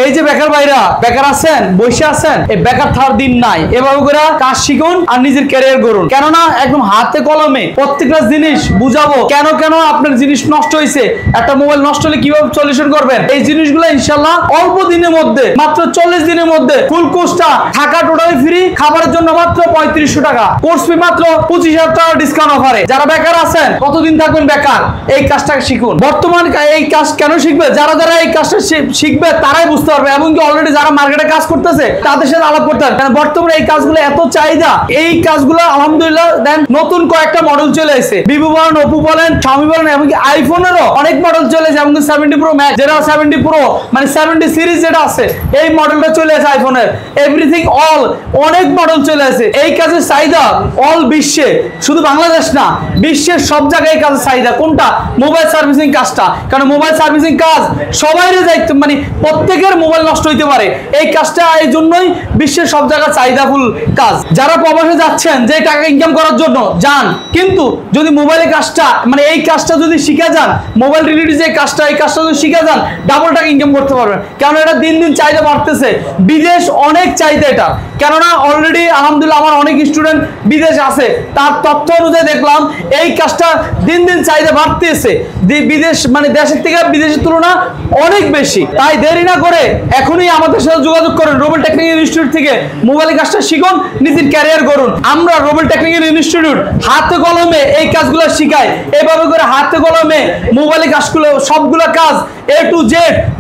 এই যে বেকার ভাইরা বেকার আছেন বসে আছেন, এই বেকার থাকার দিন নাই। এভাবে করে কাজ শিখুন আর নিজের ক্যারিয়ার গড়ুন। কেননা একদম হাতে কলমে প্রত্যেকটা জিনিস বুঝাবো, কেন কেন আপনার জিনিস নষ্ট হয়েছে, একটা মোবাইল নষ্ট হলে কিভাবে সলিউশন করবেন, এই জিনিসগুলো ইনশাল্লাহ অল্প দিনের মধ্যে, মাত্র 40 দিনের মধ্যে ফুল কোর্সটা, থাকা টোটালি ফ্রি, খাবারের জন্য মাত্র 3500 টাকা, কোর্স ফি মাত্র 25,000 টাকা ডিসকাউন্ট অফারে। যারা বেকার আছেন, কতদিন থাকবেন বেকার, এই কাজটা শিখুন। বর্তমান এই কাজ কেন শিখবে, যারা যারা এই কাজটা শিখবে তারাই বুঝতে পারবে, এবং কি অলরেডি যারা মার্কেটে কাজ করতেছে তাদের সাথে আলাপ করতে হবে। কারণ বর্তমানে এই কাজগুলো এত চাহিদা, এই কাজগুলো আলহামদুলিল্লাহ দেন নতুন কয়েকটা মডেল চলে এসেছে। ভিভো বলেন, ওপো বলেন, শাওমি বলেন, এমনকি আইফোনেরও অনেক মডেল চলে এসেছে। এমনকি 70 প্রো ম্যাক্স, যেটা 70 প্রো মানে 70 সিরিজ যেটা আছে, এই মডেলটা চলে এসেছে আইফোনের। এভরিথিং অল অনেক মডেল চলে এসেছে। এই কাজের চাহিদা অল বিশ্বে, শুধু বাংলাদেশ না, বিশ্বের সব জায়গায় এই কাজের চাহিদা। কোনটা? মোবাইল সার্ভিসিং কাজটা। কারণ মোবাইল সার্ভিসিং কাজ সবাইরে দায়িত্ব, মানে প্রত্যেকের মোবাইল নষ্ট হইতে পারে। এই কাজটা এই জন্যই বিশ্বের সব জায়গায় চাহিদাফুল কাজ। যারা প্রবাসে যাচ্ছেন, যে টাকা ইনকাম করার জন্য যান, কিন্তু যদি মোবাইলের কাজটা, মানে এই কাজটা যদি শিখে যান, মোবাইল রিলেটেড যে কাজটা, এই কাজটা যদি শিখে যান, ডাবল টাকা ইনকাম করতে পারবেন। কারণ এটা দিন দিন চাহিদা বাড়তেছে, বিদেশ অনেক চাহিদা এটা। কেননা অলরেডি আলহামদুলিল্লাহ আমার অনেক স্টুডেন্ট বিদেশ আছে, তার তথ্য অনুযায়ী দেখলাম এই কাজটা দিন দিন চাহিদা বাড়তেছে। বিদেশ মানে দেশের থেকে বিদেশের তুলনা অনেক বেশি। তাই দেরি না করে এখনই আমাদের সাথে যোগাযোগ করুন। রোবেল টেকনিক্যাল ইনস্টিটিউট থেকে মোবাইলের কাজটা শিখুন, নিজের ক্যারিয়ার করুন। আমরা রোবেল টেকনিক্যাল ইনস্টিটিউট হাতে কলমে এই কাজগুলো শিখাই। এইভাবে করে হাতে কলমে মোবাইলের কাজগুলো, সবগুলো কাজ A to Z,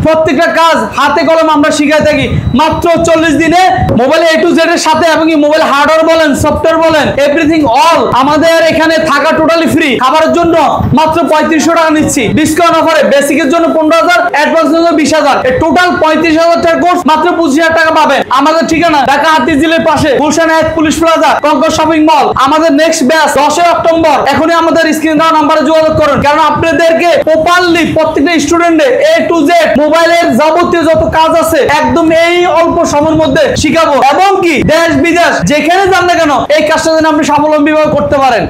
প্রত্যেকটা কাজ হাতে কলমে আমরা শিখাই থাকি। মাত্র 40 দিনে মোবাইল A to Z এর সাথে, এবং মোবাইল হার্ডওয়্যার বলেন, সফটওয়্যার বলেন, এভরিথিং অল আমাদের এখানে থাকা টোটালি ফ্রি। খাবারের জন্য মাত্র 3500 টাকা নিচ্ছি ডিসকাউন্ট অফারে। বেসিকের জন্য 15,000, অ্যাডভান্স জন্য 20,000, টোটাল 35,000 টাকার কোর্স মাত্র 25,000 টাকা পাবেন। আমাদের ঠিকানা ঢাকা হাতির ঝিলের পাশে গুলশান এক পুলিশ প্লাজা, কঙ্কর শপিং মল। আমাদের নেক্সট ব্যাচ 10 অক্টোবর। এখনই আমাদের স্ক্রিন দেওয়া নম্বরে যোগাযোগ করুন। কারণ আপনাদেরকে প্রপারলি প্রত্যেকটা স্টুডেন্টে A to Z মোবাইলের যাবতীয় যত কাজ আছে একদম এই অল্প সময়ের মধ্যে শিখাবো, এবং কি দেশ বিদেশ যেখানে যান না কেন এই কাজটা যেন আপনি স্বাবলম্বীভাবে করতে পারেন।